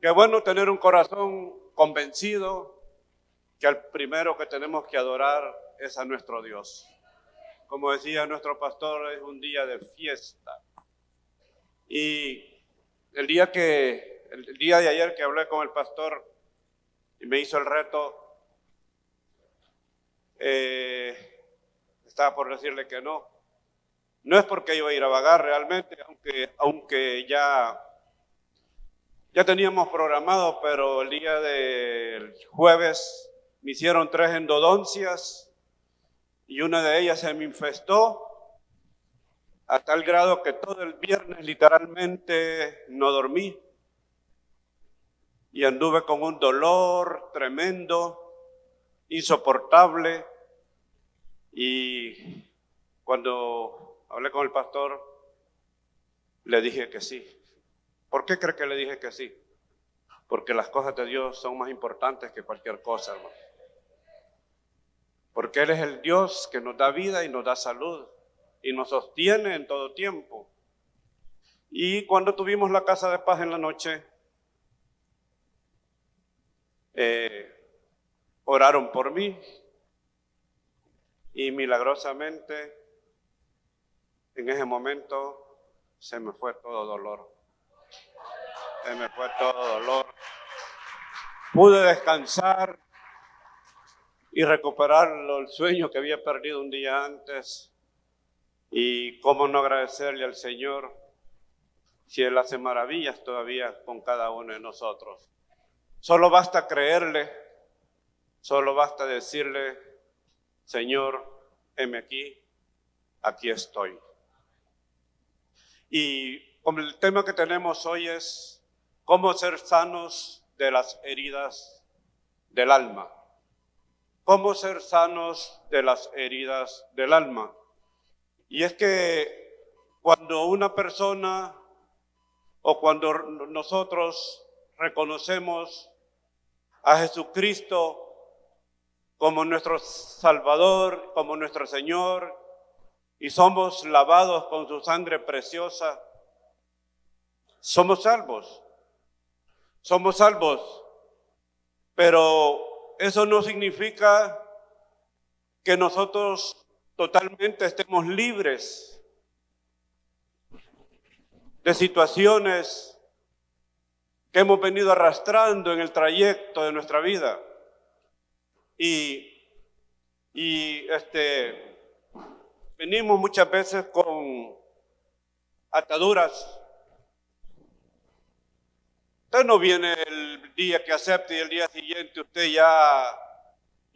Qué bueno tener un corazón convencido que al primero que tenemos que adorar es a nuestro Dios. Como decía nuestro pastor, es un día de fiesta. Y el día de ayer que hablé con el pastor y me hizo el reto, estaba por decirle que no. No es porque iba a ir a vagar realmente, aunque ya teníamos programado, pero el día del jueves me hicieron 3 endodoncias y una de ellas se me infestó a tal grado que todo el viernes literalmente no dormí y anduve con un dolor tremendo, insoportable. Y cuando hablé con el pastor, le dije que sí. ¿Por qué cree que le dije que sí? Porque las cosas de Dios son más importantes que cualquier cosa, hermano. Porque Él es el Dios que nos da vida y nos da salud y nos sostiene en todo tiempo. Y cuando tuvimos la casa de paz en la noche, oraron por mí y milagrosamente en ese momento se me fue todo dolor. Se me fue todo dolor. Pude descansar y recuperar el sueño que había perdido un día antes. Y cómo no agradecerle al Señor si Él hace maravillas todavía con cada uno de nosotros. Solo basta creerle, solo basta decirle: Señor, heme aquí estoy. Y como el tema que tenemos hoy es cómo ser sanos de las heridas del alma. Cómo ser sanos de las heridas del alma. Y es que cuando una persona o cuando nosotros reconocemos a Jesucristo como nuestro Salvador, como nuestro Señor, y somos lavados con su sangre preciosa, somos salvos. Somos salvos, pero eso no significa que nosotros totalmente estemos libres de situaciones que hemos venido arrastrando en el trayecto de nuestra vida. Venimos muchas veces con ataduras. Usted no viene el día que acepte y el día siguiente usted ya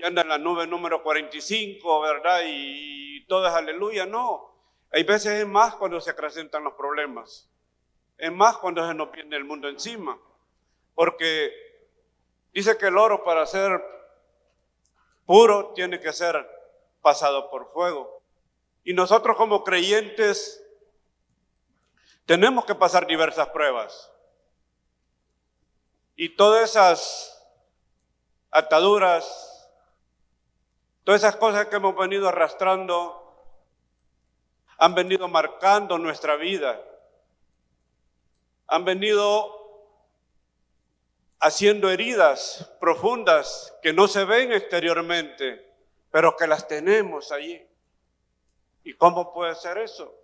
anda en la nube número 45, ¿verdad? Y todo es aleluya. No, hay veces es más cuando se acrecentan los problemas. Es más cuando se nos viene el mundo encima. Porque dice que el oro, para ser puro, tiene que ser pasado por fuego. Y nosotros como creyentes tenemos que pasar diversas pruebas. Y todas esas ataduras, todas esas cosas que hemos venido arrastrando, han venido marcando nuestra vida. Han venido haciendo heridas profundas que no se ven exteriormente, pero que las tenemos allí. ¿Y cómo puede ser eso?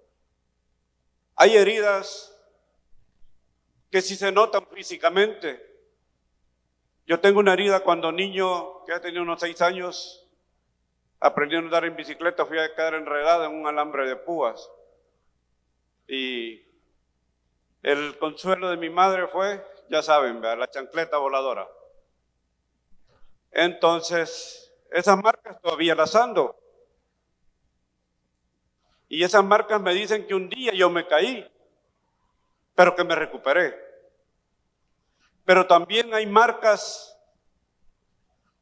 Hay heridas que sí se notan físicamente. Yo tengo una herida cuando niño, que ya tenía unos 6 años, aprendiendo a andar en bicicleta, fui a quedar enredado en un alambre de púas. Y el consuelo de mi madre fue, ya saben, la chancleta voladora. Entonces, esas marcas todavía las ando. Y esas marcas me dicen que un día yo me caí, pero que me recuperé. Pero también hay marcas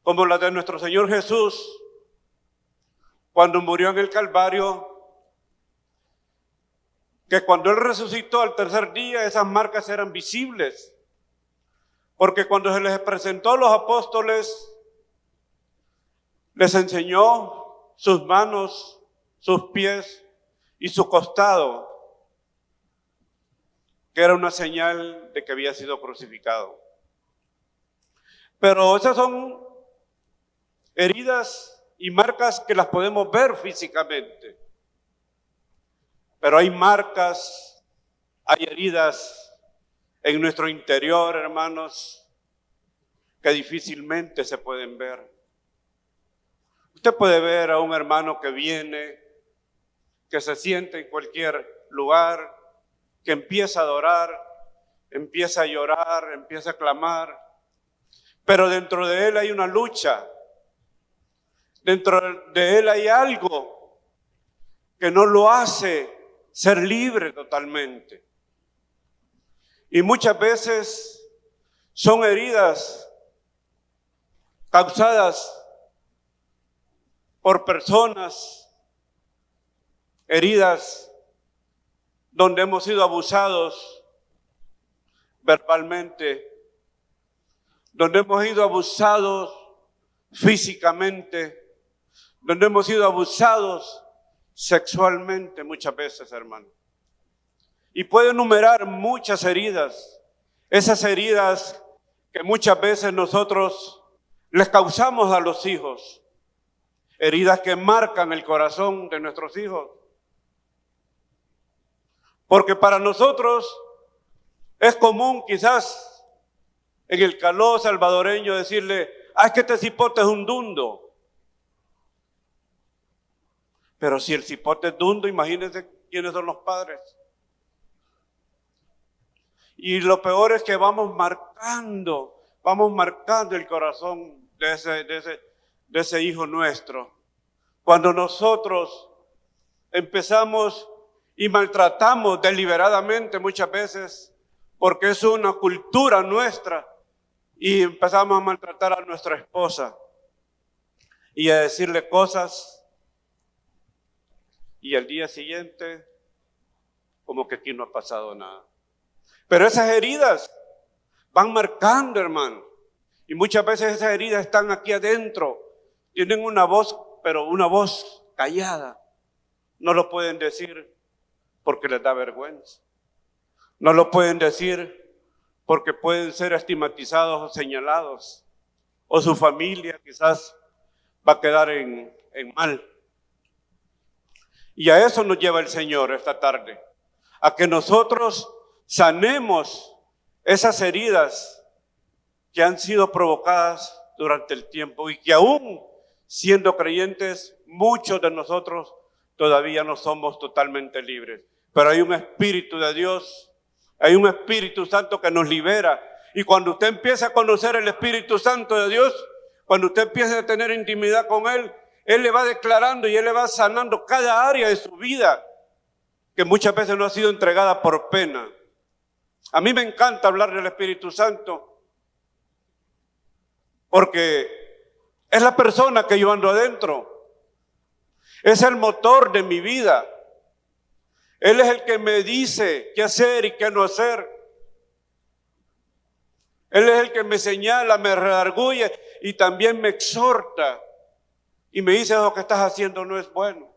como las de nuestro Señor Jesús, cuando murió en el Calvario, que cuando Él resucitó al tercer día, esas marcas eran visibles. Porque cuando se les presentó a los apóstoles, les enseñó sus manos, sus pies y su costado, que era una señal de que había sido crucificado. Pero esas son heridas y marcas que las podemos ver físicamente. Pero hay marcas, hay heridas en nuestro interior, hermanos, que difícilmente se pueden ver. Usted puede ver a un hermano que viene, que se siente en cualquier lugar, que empieza a adorar, empieza a llorar, empieza a clamar, pero dentro de él hay una lucha, dentro de él hay algo que no lo hace ser libre totalmente. Y muchas veces son heridas causadas por personas, heridas donde hemos sido abusados verbalmente, donde hemos sido abusados físicamente, donde hemos sido abusados sexualmente muchas veces, hermano. Y puedo enumerar muchas heridas, esas heridas que muchas veces nosotros les causamos a los hijos, heridas que marcan el corazón de nuestros hijos. Porque para nosotros es común quizás en el calor salvadoreño decirle, es que este cipote es un dundo. Pero si el cipote es dundo, imagínense quiénes son los padres. Y lo peor es que vamos marcando el corazón de ese hijo nuestro. Cuando nosotros empezamos y maltratamos deliberadamente muchas veces, porque es una cultura nuestra, y empezamos a maltratar a nuestra esposa y a decirle cosas, y al día siguiente como que aquí no ha pasado nada. Pero esas heridas van marcando, hermano, y muchas veces esas heridas están aquí adentro, tienen una voz, pero una voz callada, no lo pueden decir porque les da vergüenza, no lo pueden decir porque pueden ser estigmatizados o señalados, o su familia quizás va a quedar en mal. Y a eso nos lleva el Señor esta tarde, a que nosotros sanemos esas heridas que han sido provocadas durante el tiempo y que aún siendo creyentes, muchos de nosotros todavía no somos totalmente libres. Pero hay un Espíritu de Dios, hay un Espíritu Santo que nos libera. Y cuando usted empieza a conocer el Espíritu Santo de Dios, cuando usted empieza a tener intimidad con Él, Él le va declarando y Él le va sanando cada área de su vida que muchas veces no ha sido entregada por pena. A mí me encanta hablar del Espíritu Santo porque es la persona que yo ando adentro. Es el motor de mi vida. Él es el que me dice qué hacer y qué no hacer. Él es el que me señala, me redarguye y también me exhorta. Y me dice, lo que estás haciendo no es bueno.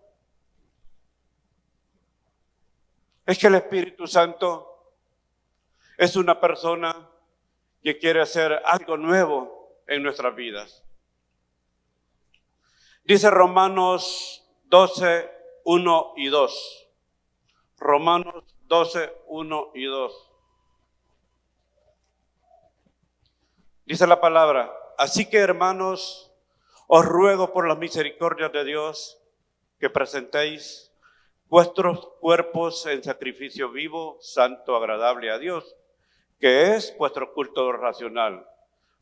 Es que el Espíritu Santo es una persona que quiere hacer algo nuevo en nuestras vidas. Dice Romanos 12, 1 y 2. Romanos 12, 1 y 2. Dice la palabra, así que hermanos, os ruego por las misericordias de Dios que presentéis vuestros cuerpos en sacrificio vivo, santo, agradable a Dios, que es vuestro culto racional.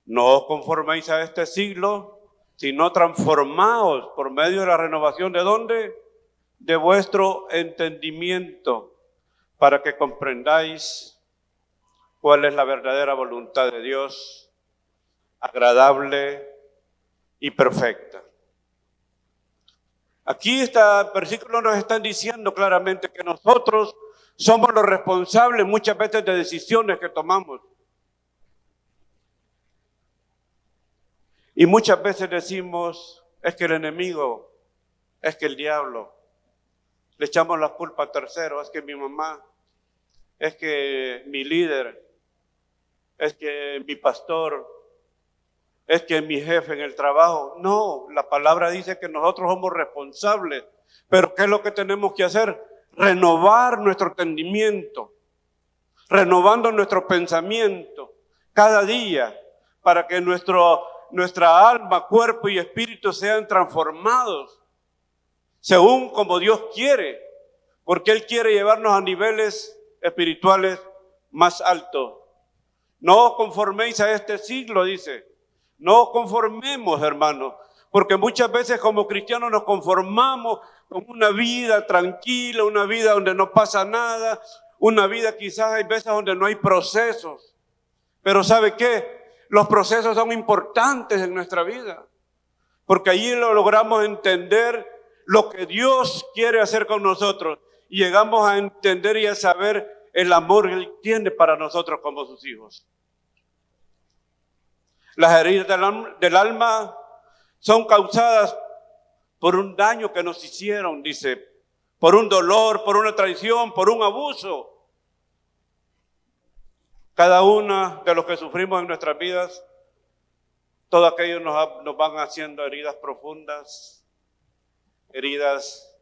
No os conforméis a este siglo, sino transformaos por medio de la renovación ¿de dónde? De vuestro entendimiento, para que comprendáis cuál es la verdadera voluntad de Dios, agradable y perfecta. Aquí este versículo nos está diciendo claramente que nosotros somos los responsables muchas veces de decisiones que tomamos. Y muchas veces decimos, es que el enemigo, es que el diablo. Le echamos la culpa a terceros, es que mi mamá, es que mi líder, es que mi pastor, es que mi jefe en el trabajo. No, la palabra dice que nosotros somos responsables. Pero ¿qué es lo que tenemos que hacer? Renovar nuestro entendimiento, renovando nuestro pensamiento cada día para que nuestra alma, cuerpo y espíritu sean transformados según como Dios quiere, porque Él quiere llevarnos a niveles espirituales más altos. No os conforméis a este siglo, dice. No os conformemos, hermanos, porque muchas veces como cristianos nos conformamos con una vida tranquila, una vida donde no pasa nada, una vida quizás hay veces donde no hay procesos. Pero ¿sabe qué? Los procesos son importantes en nuestra vida, porque allí lo logramos entender lo que Dios quiere hacer con nosotros y llegamos a entender y a saber el amor que Él tiene para nosotros como sus hijos. Las heridas del alma son causadas por un daño que nos hicieron, dice, por un dolor, por una traición, por un abuso. Cada uno de los que sufrimos en nuestras vidas, todo aquello nos van haciendo heridas profundas, heridas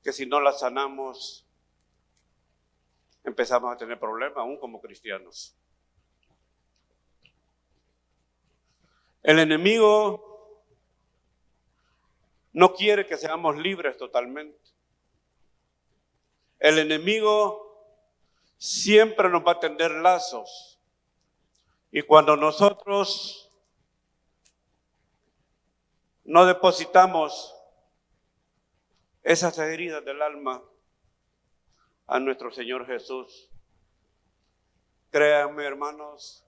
que si no las sanamos, empezamos a tener problemas aún como cristianos. El enemigo no quiere que seamos libres totalmente. El enemigo siempre nos va a tender lazos. Y cuando nosotros no depositamos esas heridas del alma a nuestro Señor Jesús, créanme, hermanos,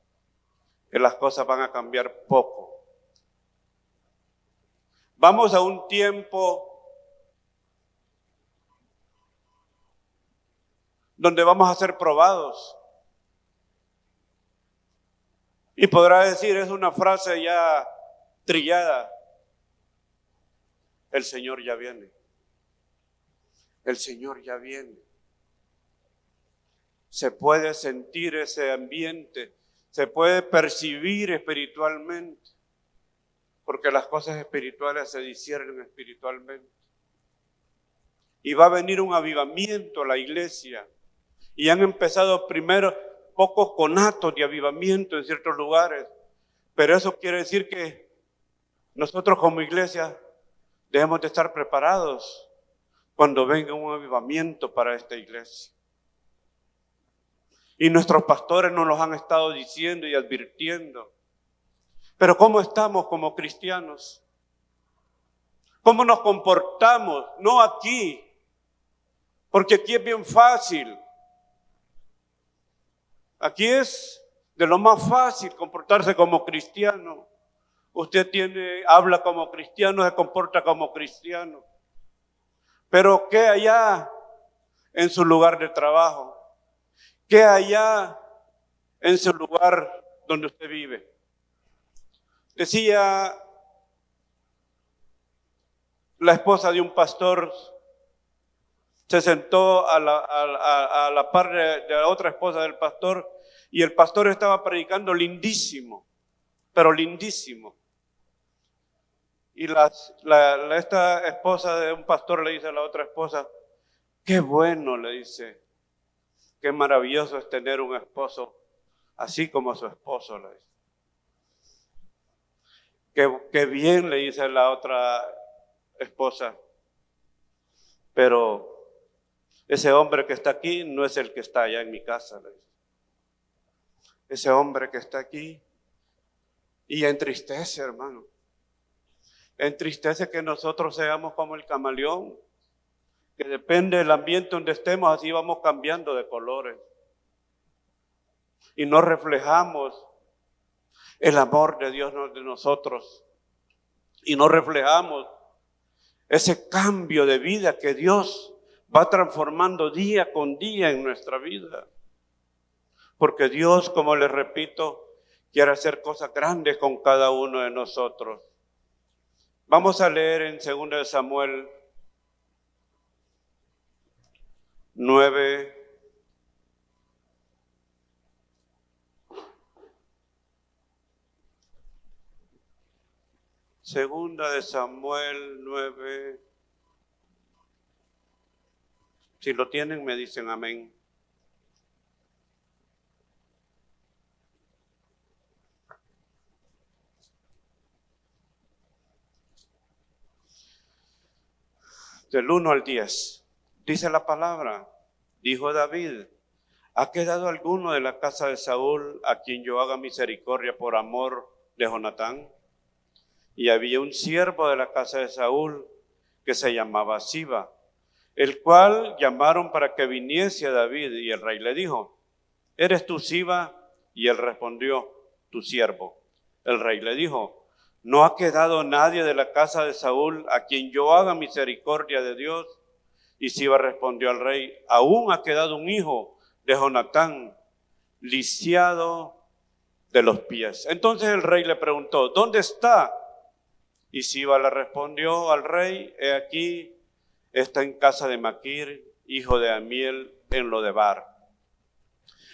que las cosas van a cambiar poco. Vamos a un tiempo donde vamos a ser probados. Y podrá decir, es una frase ya trillada, el Señor ya viene. El Señor ya viene. Se puede sentir ese ambiente, se puede percibir espiritualmente, porque las cosas espirituales se disciernen espiritualmente. Y va a venir un avivamiento a la iglesia. Y han empezado primero pocos conatos de avivamiento en ciertos lugares. Pero eso quiere decir que nosotros como iglesia debemos de estar preparados cuando venga un avivamiento para esta iglesia. Y nuestros pastores nos los han estado diciendo y advirtiendo. Pero ¿cómo estamos como cristianos? ¿Cómo nos comportamos? No aquí, porque aquí es bien fácil. Aquí es de lo más fácil comportarse como cristiano. Usted habla como cristiano, se comporta como cristiano. Pero ¿qué allá en su lugar de trabajo? ¿Qué allá en su lugar donde usted vive? Decía la esposa de un pastor, se sentó a la par de la otra esposa del pastor y el pastor estaba predicando lindísimo, pero lindísimo. Y esta esposa de un pastor le dice a la otra esposa, qué bueno, le dice, qué maravilloso es tener un esposo así como su esposo, le dice. Qué bien, le dice la otra esposa, pero ese hombre que está aquí no es el que está allá en mi casa, le dice. Ese hombre que está aquí, y entristece, hermano, entristece que nosotros seamos como el camaleón, que depende del ambiente donde estemos, así vamos cambiando de colores. Y no reflejamos el amor de Dios de nosotros. Y no reflejamos ese cambio de vida que Dios va transformando día con día en nuestra vida. Porque Dios, como les repito, quiere hacer cosas grandes con cada uno de nosotros. Vamos a leer en 2 Samuel 9. Segunda de Samuel 9. Si lo tienen, me dicen amén. Del 1 al 10. Dice la palabra, dijo David, ¿ha quedado alguno de la casa de Saúl a quien yo haga misericordia por amor de Jonatán? Y había un siervo de la casa de Saúl que se llamaba Siba, el cual llamaron para que viniese a David, y el rey le dijo, ¿eres tú Siba? Y él respondió, tu siervo. El rey le dijo, ¿no ha quedado nadie de la casa de Saúl a quien yo haga misericordia de Dios? Y Siba respondió al rey, aún ha quedado un hijo de Jonatán, lisiado de los pies. Entonces el rey le preguntó, ¿dónde está? Y Siba le respondió al rey, he aquí, está en casa de Maquir, hijo de Amiel, en Lodebar.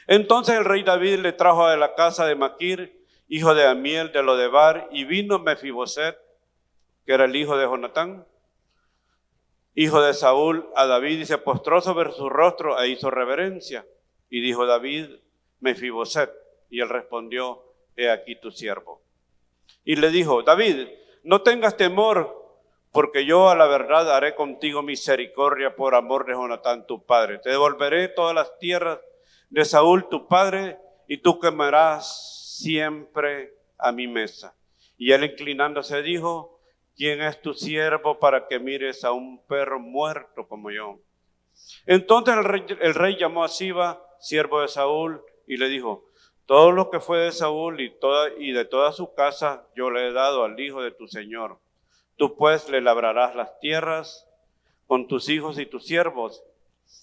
Entonces el rey David le trajo de la casa de Maquir, hijo de Amiel, de Lodebar, y vino Mefiboset, que era el hijo de Jonatán, hijo de Saúl, a David, y se postró sobre su rostro e hizo reverencia. Y dijo David, Mefiboset, y él respondió, he aquí tu siervo. Y le dijo, David, no tengas temor, porque yo a la verdad haré contigo misericordia por amor de Jonatán tu padre. Te devolveré todas las tierras de Saúl tu padre, y tú comerás siempre a mi mesa. Y él inclinándose dijo, ¿quién es tu siervo para que mires a un perro muerto como yo? Entonces el rey llamó a Siba, siervo de Saúl, y le dijo, todo lo que fue de Saúl y de toda su casa yo le he dado al hijo de tu señor. Tú pues le labrarás las tierras con tus hijos y tus siervos,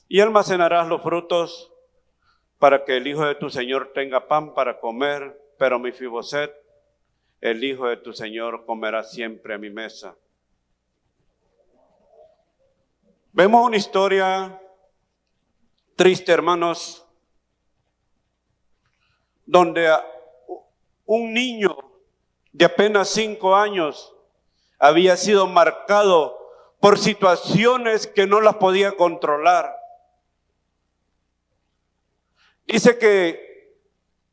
y almacenarás los frutos para que el hijo de tu señor tenga pan para comer, pero Mefiboset, el hijo de tu señor, comerá siempre a mi mesa. Vemos una historia triste, hermanos, donde un niño de apenas 5 años había sido marcado por situaciones que no las podía controlar. Dice que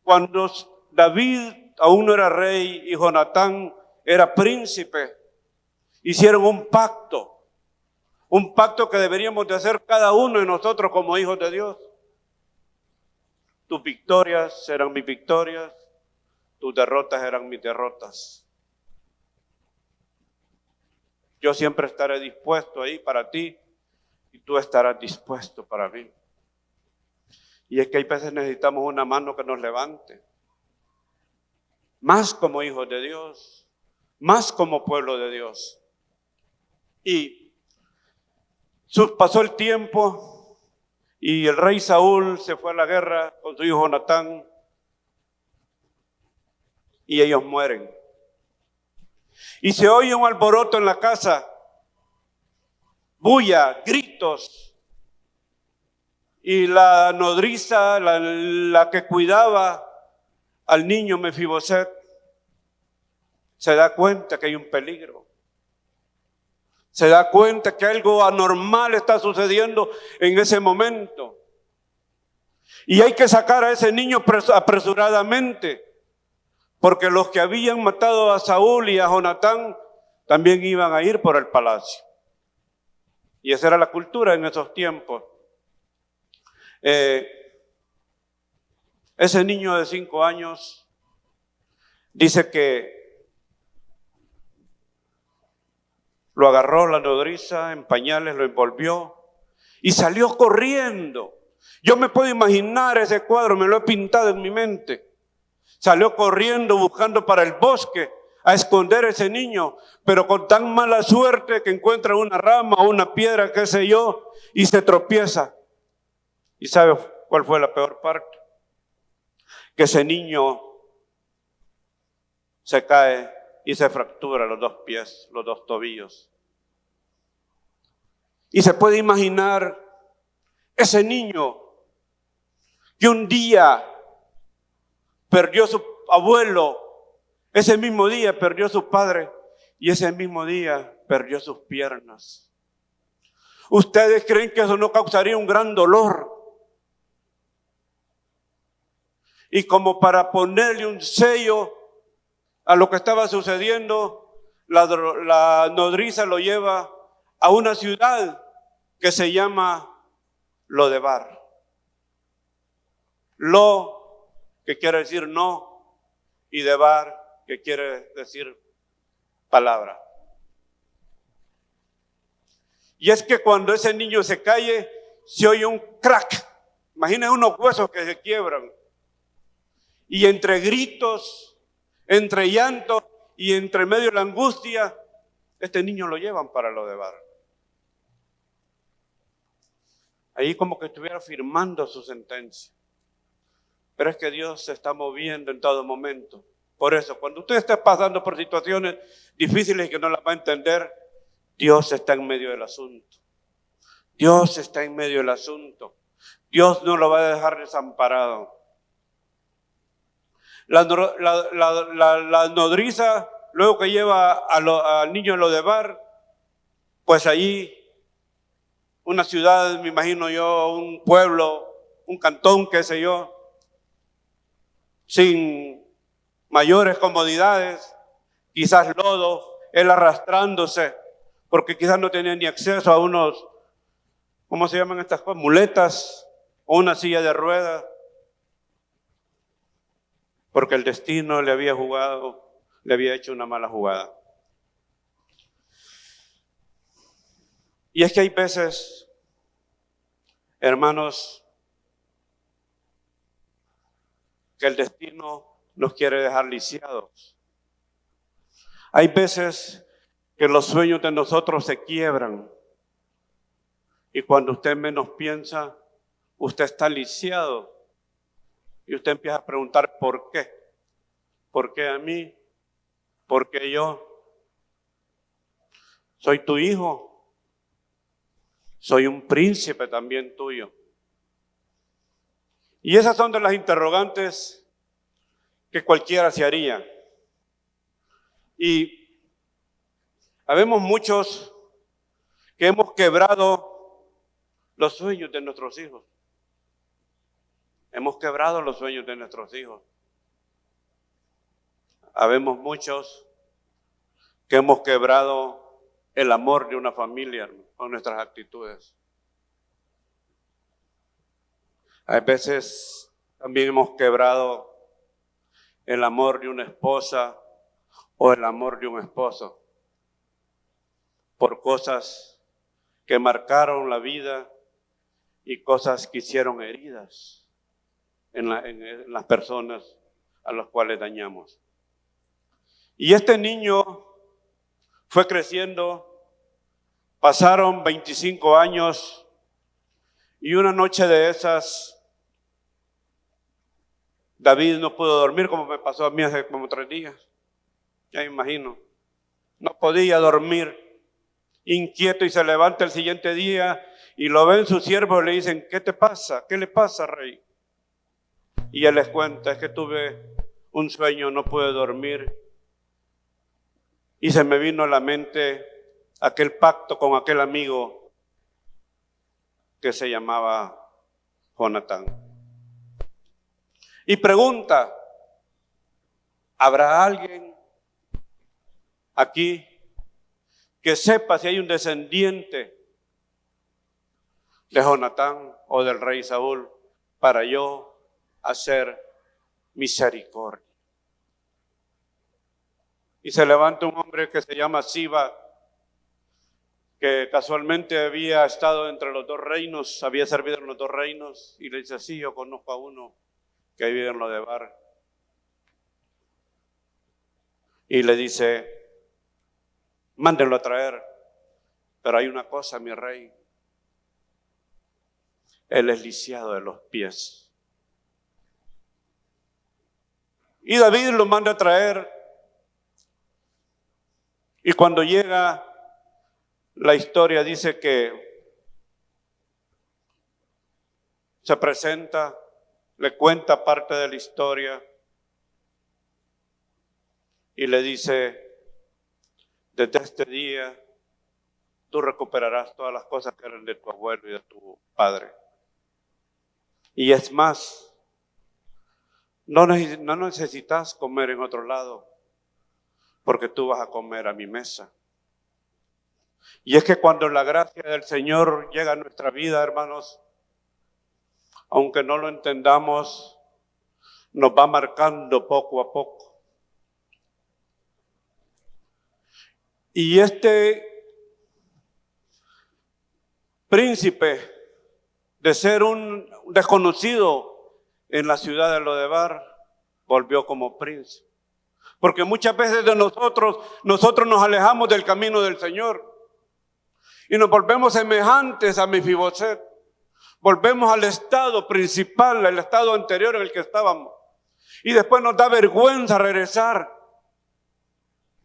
cuando David aún no era rey y Jonatán era príncipe, hicieron un pacto que deberíamos de hacer cada uno de nosotros como hijos de Dios. Tus victorias serán mis victorias, tus derrotas serán mis derrotas. Yo siempre estaré dispuesto ahí para ti y tú estarás dispuesto para mí. Y es que hay veces necesitamos una mano que nos levante. Más como hijos de Dios, más como pueblo de Dios. Y pasó el tiempo y el rey Saúl se fue a la guerra con su hijo Jonatán y ellos mueren. Y se oye un alboroto en la casa, bulla, gritos. Y la nodriza, la que cuidaba al niño Mefiboset, se da cuenta que hay un peligro. Se da cuenta que algo anormal está sucediendo en ese momento. Y hay que sacar a ese niño apresuradamente, porque los que habían matado a Saúl y a Jonatán también iban a ir por el palacio. Y esa era la cultura en esos tiempos. Ese niño de 5 años dice que lo agarró la nodriza en pañales, lo envolvió y salió corriendo. Yo me puedo imaginar ese cuadro, me lo he pintado en mi mente. Salió corriendo buscando para el bosque a esconder a ese niño, pero con tan mala suerte que encuentra una rama o una piedra, qué sé yo, y se tropieza. ¿Y sabe cuál fue la peor parte? Que ese niño se cae y se fractura los 2 pies, los 2 tobillos. Y se puede imaginar ese niño que un día perdió su abuelo, ese mismo día perdió su padre, y ese mismo día perdió sus piernas. ¿Ustedes creen que eso no causaría un gran dolor? Y como para ponerle un sello a lo que estaba sucediendo, la nodriza lo lleva a una ciudad que se llama Lodebar. Lo, que quiere decir no, y Debar, que quiere decir palabra. Y es que cuando ese niño se cae, se oye un crack. Imaginen unos huesos que se quiebran. Y entre gritos, entre llanto y entre medio de la angustia, este niño lo llevan para Lodebar. Ahí como que estuviera firmando su sentencia. Pero es que Dios se está moviendo en todo momento. Por eso, cuando usted esté pasando por situaciones difíciles y que no las va a entender, Dios está en medio del asunto. Dios está en medio del asunto. Dios no lo va a dejar desamparado. La nodriza, luego que lleva al niño a Lodebar, pues allí, una ciudad, me imagino yo, un pueblo, un cantón, qué sé yo, sin mayores comodidades, quizás lodo, él arrastrándose, porque quizás no tenía ni acceso a unos, ¿cómo se llaman estas cosas? Muletas o una silla de ruedas. Porque el destino le había hecho una mala jugada. Y es que hay veces, hermanos, que el destino nos quiere dejar lisiados. Hay veces que los sueños de nosotros se quiebran. Y cuando usted menos piensa, usted está lisiado. Y usted empieza a preguntar ¿por qué? ¿Por qué a mí? ¿Por qué yo? Soy tu hijo. Soy un príncipe también tuyo. Y esas son de las interrogantes que cualquiera se haría. Y habemos muchos que hemos quebrado los sueños de nuestros hijos. Hemos quebrado los sueños de nuestros hijos. Habemos muchos que hemos quebrado el amor de una familia con nuestras actitudes. A veces también hemos quebrado el amor de una esposa o el amor de un esposo por cosas que marcaron la vida y cosas que hicieron heridas en las personas a las cuales dañamos. Y este niño fue creciendo, pasaron 25 años y una noche de esas, David no pudo dormir como me pasó a mí hace como 3 días. Ya me imagino. No podía dormir, inquieto, y se levanta el siguiente día y lo ven sus siervos y le dicen, ¿qué te pasa? ¿Qué le pasa, rey? Y él les cuenta, es que tuve un sueño, no pude dormir. Y se me vino a la mente aquel pacto con aquel amigo que se llamaba Jonatán. Y pregunta, ¿habrá alguien aquí que sepa si hay un descendiente de Jonatán o del rey Saúl para yo hacer misericordia? Y se levanta un hombre que se llama Siba, que casualmente había estado entre los 2 reinos, había servido en los 2 reinos, y le dice, sí, yo conozco a uno que vive en Lodebar. Y le dice, mándenlo a traer, pero hay una cosa, mi rey, él es lisiado de los pies. Y David lo manda a traer. Y cuando llega, la historia dice que se presenta, le cuenta parte de la historia y le dice, desde este día tú recuperarás todas las cosas que eran de tu abuelo y de tu padre. Y es más, no necesitas comer en otro lado, porque tú vas a comer a mi mesa. Y es que cuando la gracia del Señor llega a nuestra vida, hermanos, aunque no lo entendamos, nos va marcando poco a poco. Y este príncipe, de ser un desconocido en la ciudad de Lodebar, volvió como príncipe. Porque muchas veces de nosotros nos alejamos del camino del Señor y nos volvemos semejantes a Mefiboset. Volvemos al estado principal, al estado anterior en el que estábamos. Y después nos da vergüenza regresar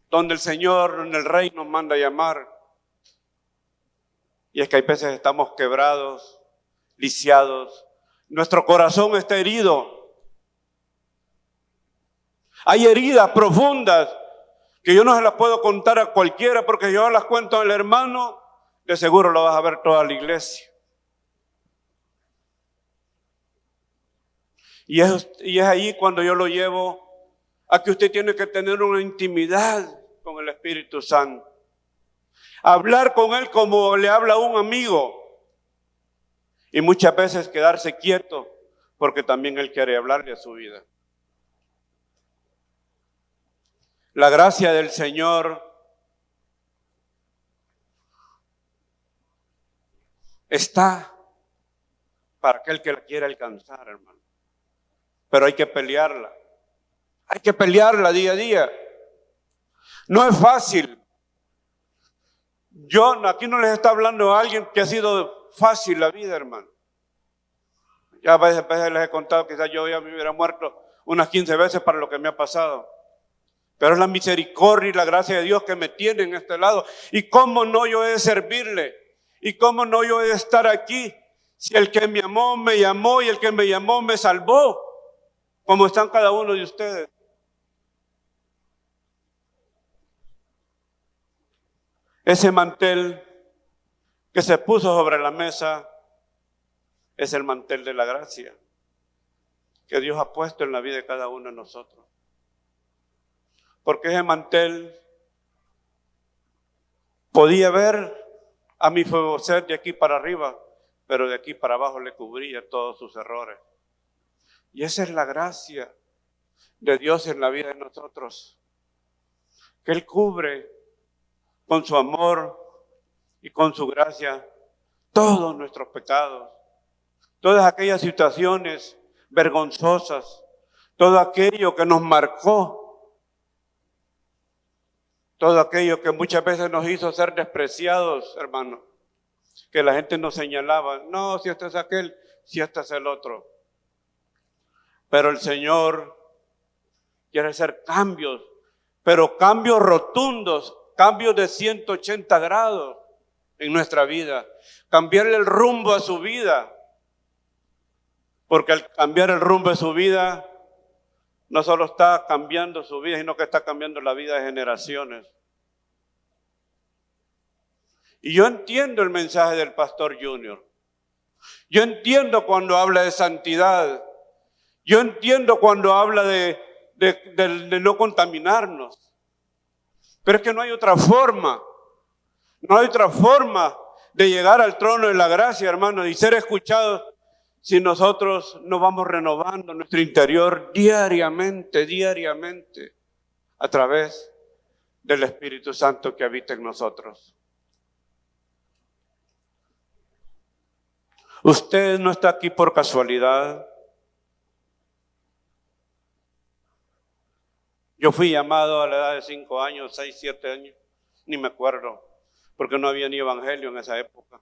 donde el Señor, en el Rey, nos manda a llamar. Y es que hay veces estamos quebrados, lisiados. Nuestro corazón está herido. Hay heridas profundas que yo no se las puedo contar a cualquiera, porque yo las cuento al hermano, de seguro lo vas a ver toda la iglesia. Y es ahí cuando yo lo llevo a que usted tiene que tener una intimidad con el Espíritu Santo. Hablar con Él como le habla a un amigo. Y muchas veces quedarse quieto, porque también Él quiere hablarle a su vida. La gracia del Señor está para aquel que la quiera alcanzar, hermano. Pero hay que pelearla. Hay que pelearla día a día. No es fácil. Aquí no les está hablando a alguien que ha sido fácil la vida, hermano. Ya a veces les he contado, quizás yo ya me hubiera muerto unas 15 veces para lo que me ha pasado. Pero es la misericordia y la gracia de Dios que me tiene en este lado. Y cómo no yo he de servirle. Y cómo no yo he de estar aquí. Si el que me amó, me llamó, y el que me llamó, me salvó. Como están cada uno de ustedes. Ese mantel que se puso sobre la mesa es el mantel de la gracia que Dios ha puesto en la vida de cada uno de nosotros. Porque ese mantel podía ver a Mefiboset de aquí para arriba, pero de aquí para abajo le cubría todos sus errores. Y esa es la gracia de Dios en la vida de nosotros, que Él cubre con su amor y con su gracia todos nuestros pecados, todas aquellas situaciones vergonzosas, todo aquello que nos marcó, todo aquello que muchas veces nos hizo ser despreciados, hermano, que la gente nos señalaba, no, si este es aquel, si este es el otro. Pero el Señor quiere hacer cambios, pero cambios rotundos, cambios de 180 grados en nuestra vida. Cambiarle el rumbo a su vida. Porque al cambiar el rumbo de su vida, no solo está cambiando su vida, sino que está cambiando la vida de generaciones. Y yo entiendo el mensaje del pastor Junior. Yo entiendo cuando habla de santidad. Yo entiendo cuando habla de no contaminarnos. Pero es que no hay otra forma. No hay otra forma de llegar al trono de la gracia, hermano, y ser escuchados si nosotros no vamos renovando nuestro interior diariamente, a través del Espíritu Santo que habita en nosotros. Usted no está aquí por casualidad. Yo fui llamado a la edad de 5 años, 6, 7 años, ni me acuerdo, porque no había ni evangelio en esa época.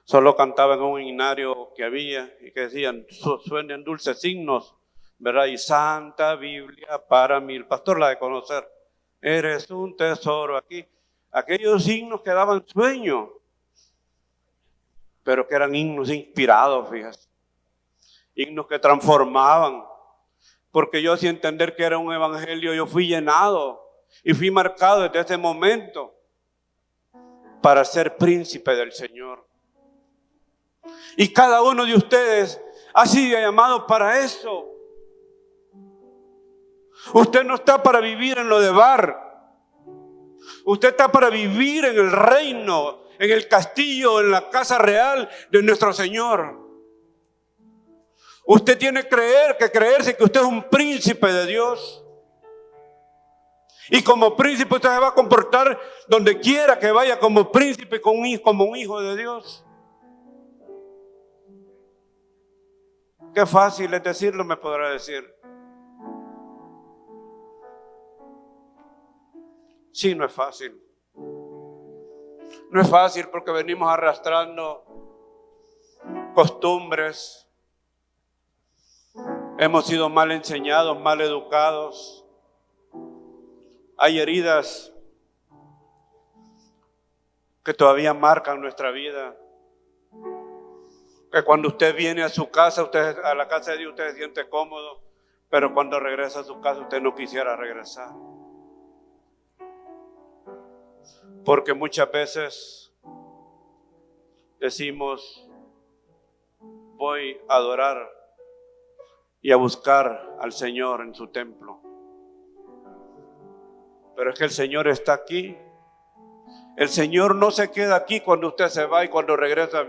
Solo cantaba en un himnario que había y que decían, suenen dulces signos, ¿verdad? Y Santa Biblia para mí, el pastor la de conocer, eres un tesoro aquí. Aquellos signos que daban sueño, pero que eran himnos inspirados, fíjate. Himnos que transformaban. Porque yo sin entender que era un evangelio, yo fui llenado. Y fui marcado desde ese momento para ser príncipe del Señor. Y cada uno de ustedes ha sido llamado para eso. Usted no está para vivir en lo de bar. Usted está para vivir en el reino, en el castillo, en la casa real de nuestro Señor. Usted tiene que creerse que usted es un príncipe de Dios. Y como príncipe usted se va a comportar donde quiera que vaya como príncipe, como un hijo de Dios. Qué fácil es decirlo, me podrá decir. Sí, no es fácil. No es fácil porque venimos arrastrando costumbres. Hemos sido mal enseñados, mal educados. Hay heridas que todavía marcan nuestra vida. Que cuando usted viene a su casa, usted a la casa de Dios, usted se siente cómodo, pero cuando regresa a su casa usted no quisiera regresar. Porque muchas veces decimos, voy a adorar y a buscar al Señor en su templo. Pero es que el Señor está aquí. El Señor no se queda aquí cuando usted se va y cuando regresa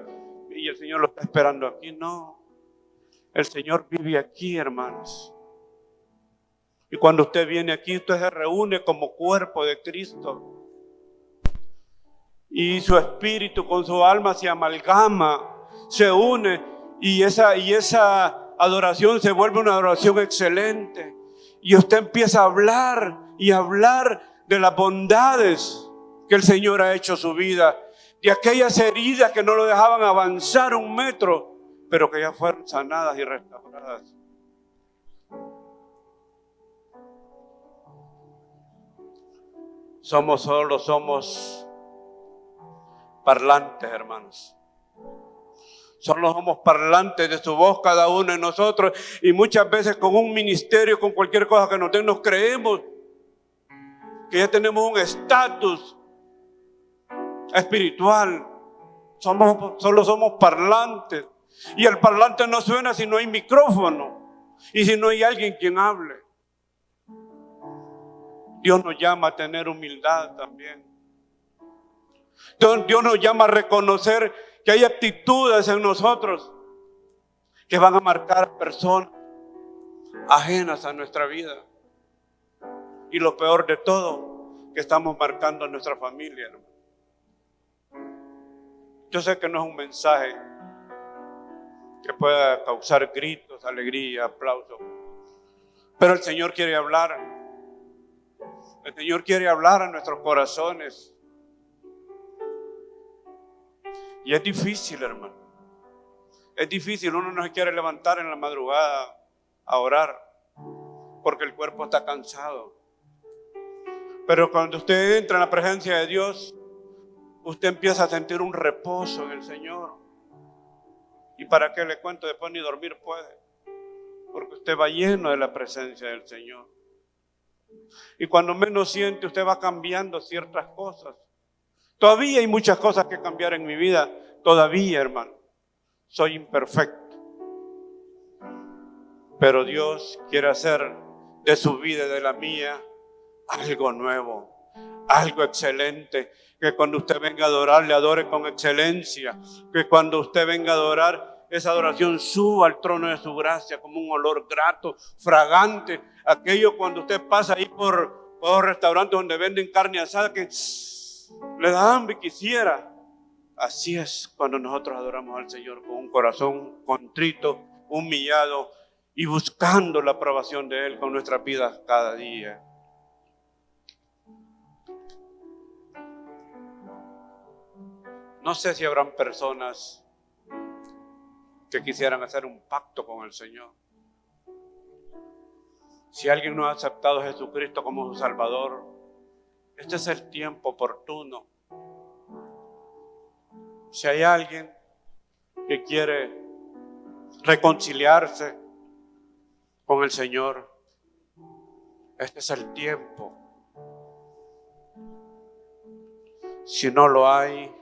y el Señor lo está esperando aquí. No, el Señor vive aquí, hermanos. Y cuando usted viene aquí, usted se reúne como cuerpo de Cristo. Y su espíritu con su alma se amalgama, se une, y esa adoración se vuelve una adoración excelente. Y usted empieza a hablar y hablar de las bondades que el Señor ha hecho en su vida, de aquellas heridas que no lo dejaban avanzar un metro, pero que ya fueron sanadas y restauradas. Somos parlantes, hermanos. Solo somos parlantes de su voz cada uno de nosotros, y muchas veces con un ministerio, con cualquier cosa que nos creemos que ya tenemos un estatus espiritual. Solo somos parlantes, y el parlante no suena si no hay micrófono y si no hay alguien quien hable. Dios nos llama a tener humildad también. Dios nos llama a reconocer que hay actitudes en nosotros que van a marcar a personas ajenas a nuestra vida. Y lo peor de todo, que estamos marcando a nuestra familia, hermano. Yo sé que no es un mensaje que pueda causar gritos, alegría, aplausos, pero el Señor quiere hablar. El Señor quiere hablar a nuestros corazones. Y es difícil, hermano. Es difícil. Uno no se quiere levantar en la madrugada a orar porque el cuerpo está cansado. Pero cuando usted entra en la presencia de Dios, usted empieza a sentir un reposo en el Señor. ¿Y para qué le cuento? Después ni dormir puede, porque usted va lleno de la presencia del Señor. Y cuando menos siente, usted va cambiando ciertas cosas. Todavía hay muchas cosas que cambiar en mi vida. Todavía, hermano, soy imperfecto. Pero Dios quiere hacer de su vida y de la mía algo nuevo, algo excelente. Que cuando usted venga a adorar, le adore con excelencia. Que cuando usted venga a adorar, esa adoración suba al trono de su gracia como un olor grato, fragante. Aquello cuando usted pasa ahí por los restaurantes donde venden carne asada, que le da hambre y quisiera. Así es cuando nosotros adoramos al Señor con un corazón contrito, humillado y buscando la aprobación de Él con nuestras vidas cada día. No sé si habrán personas que quisieran hacer un pacto con el Señor. Si alguien no ha aceptado a Jesucristo como su Salvador, este es el tiempo oportuno. Si hay alguien que quiere reconciliarse con el Señor, este es el tiempo. Si no lo hay,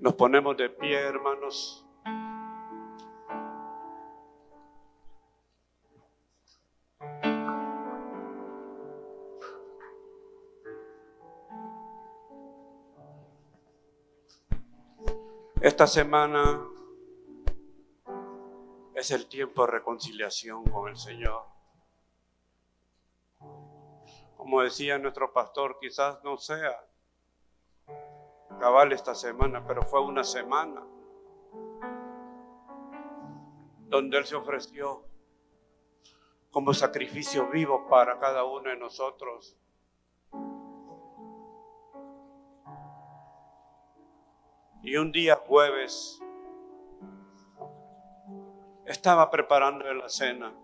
nos ponemos de pie, hermanos. Esta semana es el tiempo de reconciliación con el Señor. Como decía nuestro pastor, quizás no sea cabal esta semana, pero fue una semana donde Él se ofreció como sacrificio vivo para cada uno de nosotros. Y un día jueves estaba preparando la cena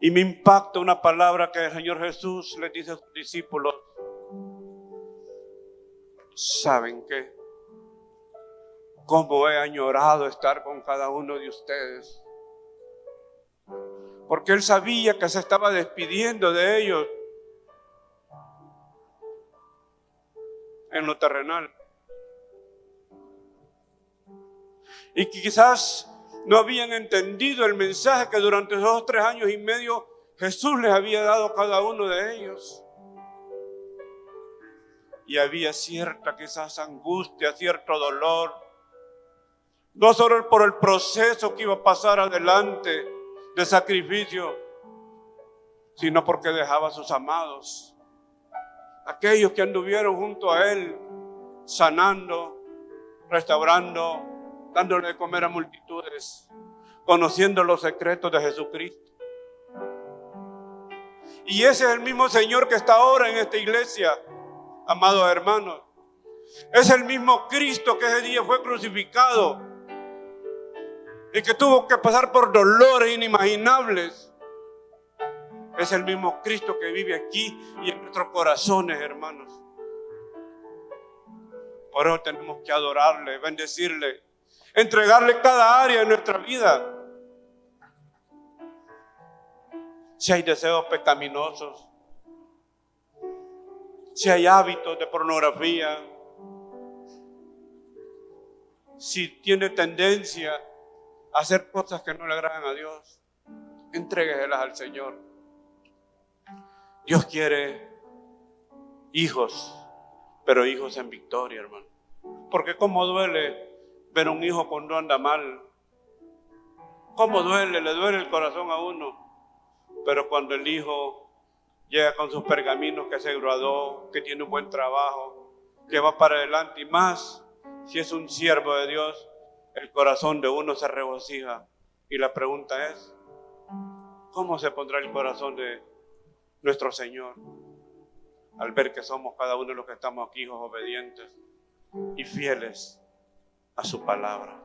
y me impacta una palabra que el Señor Jesús le dice a sus discípulos. ¿Saben qué? Cómo he añorado estar con cada uno de ustedes. Porque Él sabía que se estaba despidiendo de ellos en lo terrenal. Y quizás no habían entendido el mensaje que durante esos 3 años y medio Jesús les había dado a cada uno de ellos. Y había cierta quizás angustia, cierto dolor, no solo por el proceso que iba a pasar adelante de sacrificio, sino porque dejaba a sus amados, aquellos que anduvieron junto a Él, sanando, restaurando, dándole de comer a multitudes, conociendo los secretos de Jesucristo. Y ese es el mismo Señor que está ahora en esta iglesia, amados hermanos. Es el mismo Cristo que ese día fue crucificado y que tuvo que pasar por dolores inimaginables. Es el mismo Cristo que vive aquí y en nuestros corazones, hermanos. Por eso tenemos que adorarle, bendecirle, entregarle cada área de nuestra vida. Si hay deseos pecaminosos, si hay hábitos de pornografía, si tiene tendencia a hacer cosas que no le agradan a Dios, entrégueselas al Señor. Dios quiere hijos, pero hijos en victoria, hermano. Porque cómo duele ver un hijo cuando anda mal. Cómo duele, le duele el corazón a uno. Pero cuando el hijo llega con sus pergaminos, que se graduó, que tiene un buen trabajo, que va para adelante, y más si es un siervo de Dios, el corazón de uno se regocija. Y la pregunta es, ¿cómo se pondrá el corazón de nuestro Señor al ver que somos cada uno de los que estamos aquí hijos obedientes y fieles a su palabra?